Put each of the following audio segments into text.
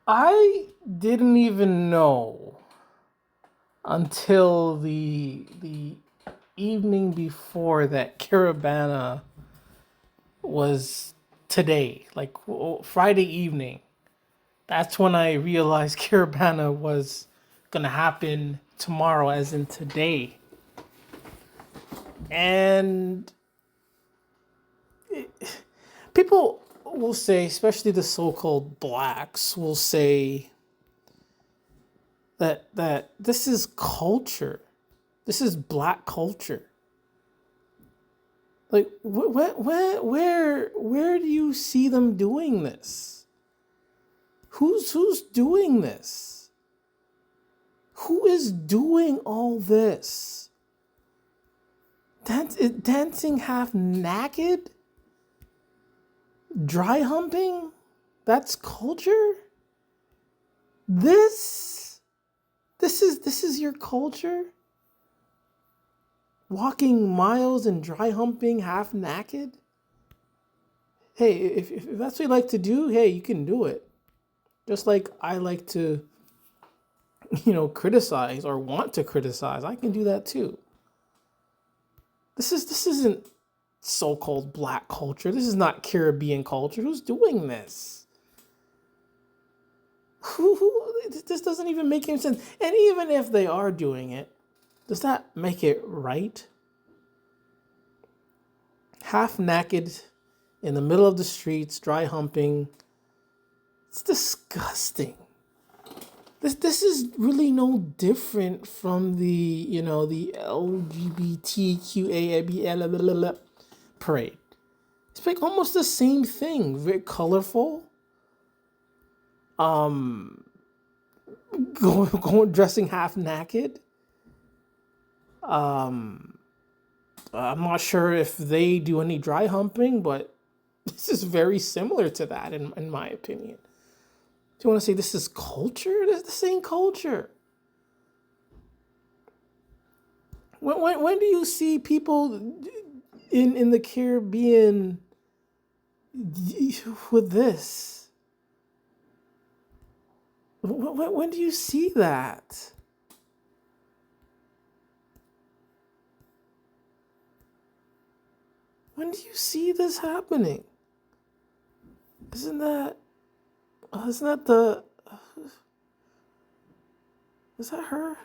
I didn't even know until the evening before that Caribana was today, like Friday evening. That's when I realized Caribana was gonna happen tomorrow, as in today. And people will say, especially the so-called blacks, will say that this is culture. This is black culture. Like, where do you see them doing this? Who's doing this? Who is doing all this? Dancing half naked, dry humping. That's culture. This, this is your culture. Walking miles and dry humping half naked. Hey, if that's what you like to do, hey, you can do it. Just like I like to, criticize or want to criticize, I can do that too. This isn't so-called black culture. This is not Caribbean culture. Who's doing this? Who this doesn't even make any sense. And even if they are doing it, does that make it right? Half naked in the middle of the streets, dry humping. It's disgusting. This is really no different from the LGBTQA parade. It's like almost the same thing. Very colorful. Um, going dressing half naked. Um, I'm not sure if they do any dry humping, but this is very similar to that in my opinion. Do you want to say this is culture? This ain't culture. When do you see people in the Caribbean with this? When do you see that? When do you see this happening? Isn't that isn't that the is that her?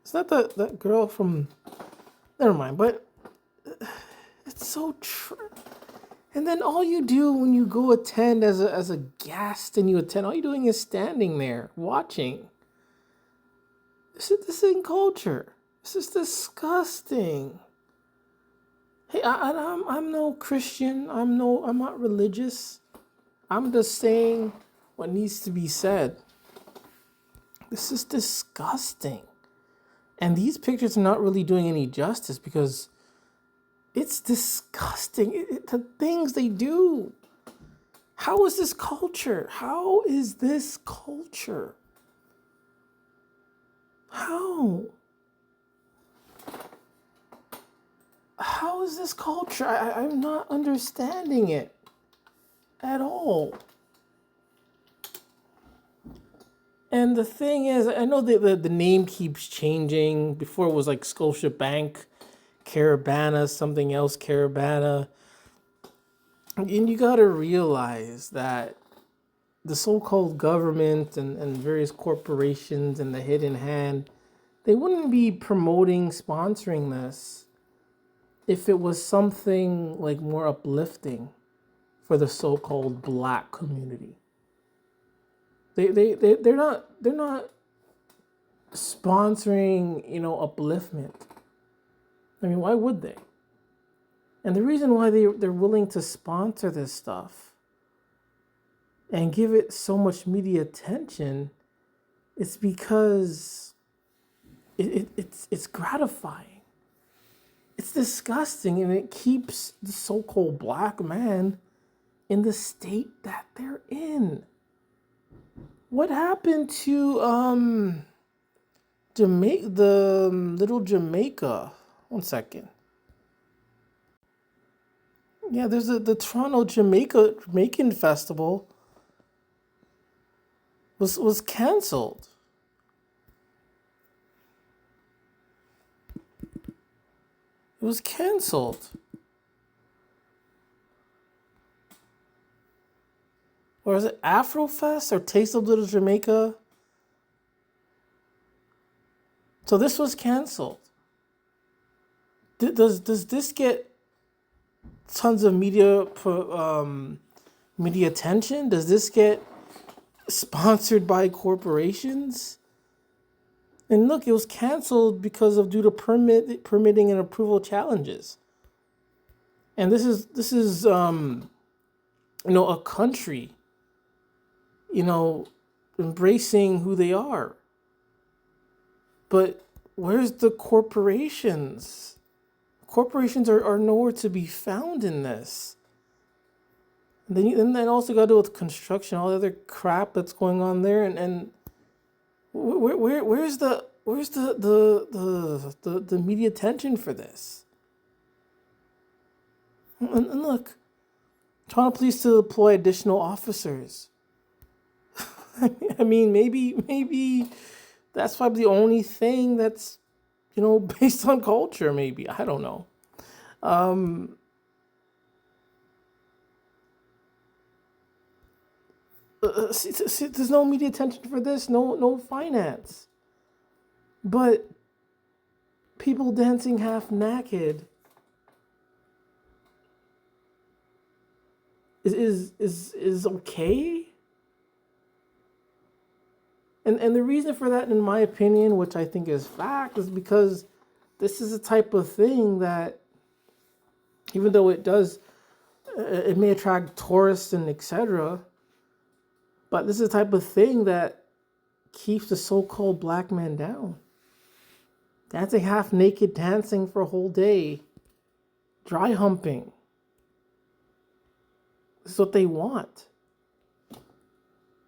Is that that girl from? Never mind. But it's so true. And then all you do when you go attend as a guest and you attend, all you're doing is standing there watching. This ain't culture. This is disgusting. Hey, I'm no Christian. I'm not religious. I'm just saying what needs to be said. This is disgusting. And these pictures are not really doing any justice because it's disgusting. The things they do. How is this culture? How is this culture? How? How is this culture? I'm not understanding it at all. And the thing is, I know the name keeps changing. Before it was like Scotiabank, Caribana, something else, Caribana. And you got to realize that the so-called government and various corporations and the hidden hand, they wouldn't be promoting, sponsoring this if it was something like more uplifting for the so-called black community. They're not sponsoring, upliftment. I mean, why would they? And the reason why they're willing to sponsor this stuff and give it so much media attention is because it's gratifying. It's disgusting, and it keeps the so-called black man in the state that they're in. What happened to Jamaica, the little Jamaica? One second. Yeah, there's the Toronto Jamaican Festival. was canceled. It was canceled. Or is it Afrofest or Taste of Little Jamaica? So this was canceled. Does this get tons of media attention? Does this get sponsored by corporations? And look, it was canceled because of due to permitting and approval challenges. And this is a country, embracing who they are. But where's the corporations? Corporations are nowhere to be found in this. And then also got to do with construction, all the other crap that's going on there, and where's the media attention for this? And look, Toronto Police to deploy additional officers. I mean, maybe that's probably the only thing that's based on culture. Maybe, I don't know. See, there's no media attention for this, no finance, but people dancing half naked is okay. And the reason for that, in my opinion, which I think is fact, is because this is a type of thing that, even though it may attract tourists and etc., but this is the type of thing that keeps the so-called black man down. Dancing half naked, dancing for a whole day, dry humping. This is what they want.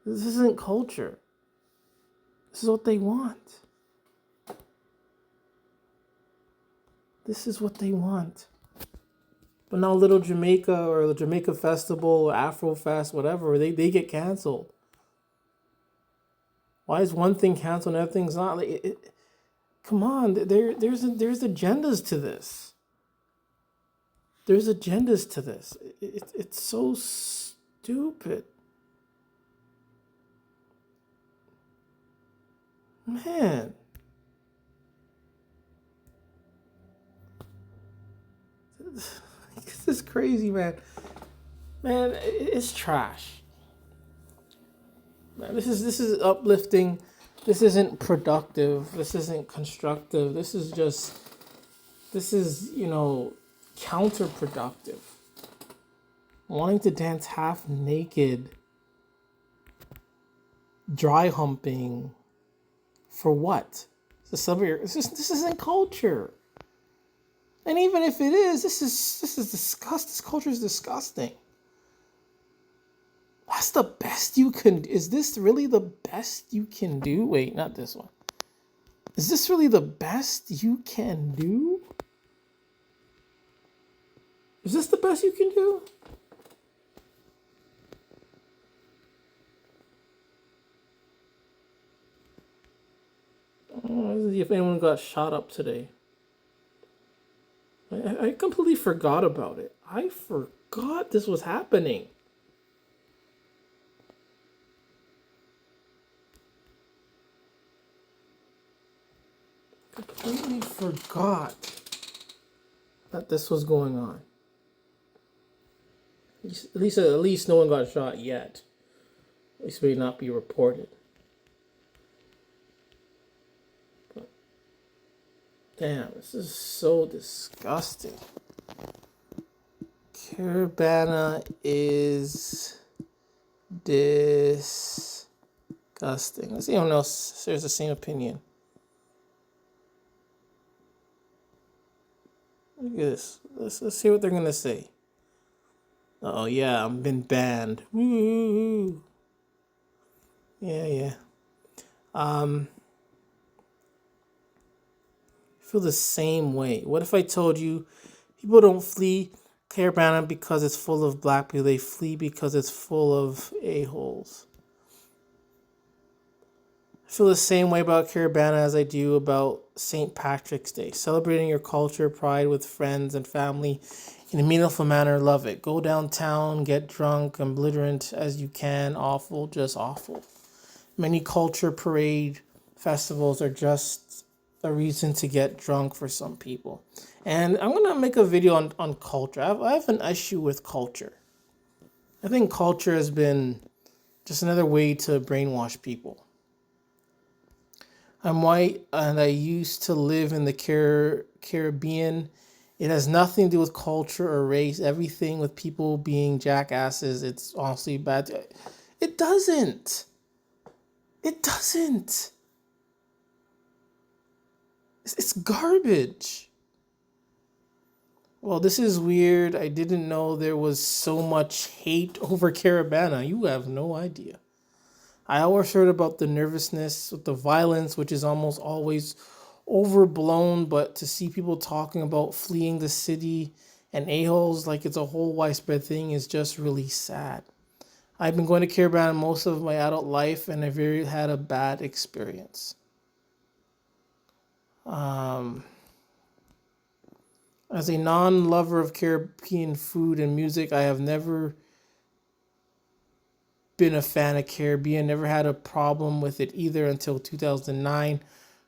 This isn't culture. This is what they want. This is what they want. But now Little Jamaica or the Jamaica Festival or Afrofest, whatever, they get canceled. Why is one thing canceled and other thing's not? Come on, there's agendas to this. There's agendas to this. It's so stupid. Man. This is crazy, man. Man, it's trash. Man, this is uplifting. This isn't productive. This isn't constructive. This is counterproductive. Wanting to dance half naked, dry humping, for what? This isn't culture. And even if it is, this is disgusting. This culture is disgusting. That's the best you can. Is this really the best you can do? Wait, not this one. Is this really the best you can do? Is this the best you can do? Let's see if anyone got shot up today. I completely forgot about it. I forgot this was happening. Completely forgot that this was going on. At least no one got shot yet. At least may not be reported. But damn, this is so disgusting. Caribana is disgusting. Let's see if anyone else shares the same opinion. Look at this. Let's see what they're gonna say. Oh yeah, I've been banned. Woo. Yeah. Feel the same way. What if I told you people don't flee Caribana because it's full of black people? They flee because it's full of a-holes. I feel the same way about Caribana as I do about St. Patrick's Day. Celebrating your culture, pride with friends and family in a meaningful manner. Love it. Go downtown, get drunk, and belligerent as you can. Awful, just awful. Many culture parade festivals are just a reason to get drunk for some people. And I'm going to make a video on culture. I have an issue with culture. I think culture has been just another way to brainwash people. I'm white and I used to live in the Caribbean. It has nothing to do with culture or race. Everything with people being jackasses. It's honestly bad. It doesn't. It doesn't. It's garbage. Well, this is weird. I didn't know there was so much hate over Caribana. You have no idea. I always heard about the nervousness with the violence, which is almost always overblown, but to see people talking about fleeing the city and a-holes like it's a whole widespread thing is just really sad. I've been going to Caribana most of my adult life and I've really had a bad experience. As a non-lover of Caribbean food and music, I have never been a fan of Caribbean, never had a problem with it either until 2009.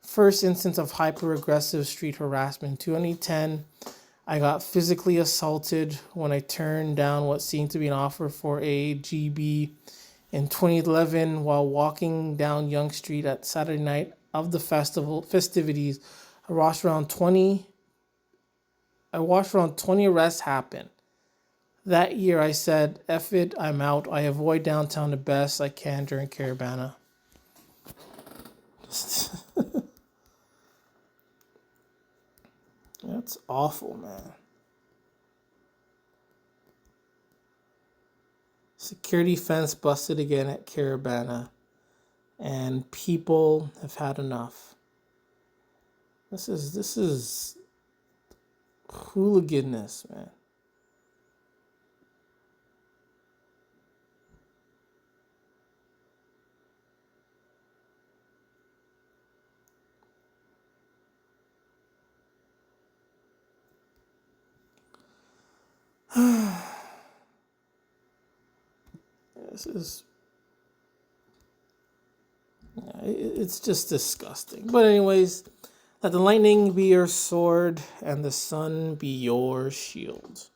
First instance of hyper-aggressive street harassment. In 2010, I got physically assaulted when I turned down what seemed to be an offer for a GB. In 2011, while walking down Yonge Street at Saturday night of the festivities, I watched around 20 arrests happen. That year I said, F it, I'm out. I avoid downtown the best I can during Caribana. That's awful, man. Security fence busted again at Caribana. And people have had enough. This is hooliganism, man. This is, yeah, it's just disgusting. But anyways, let the lightning be your sword and the sun be your shield.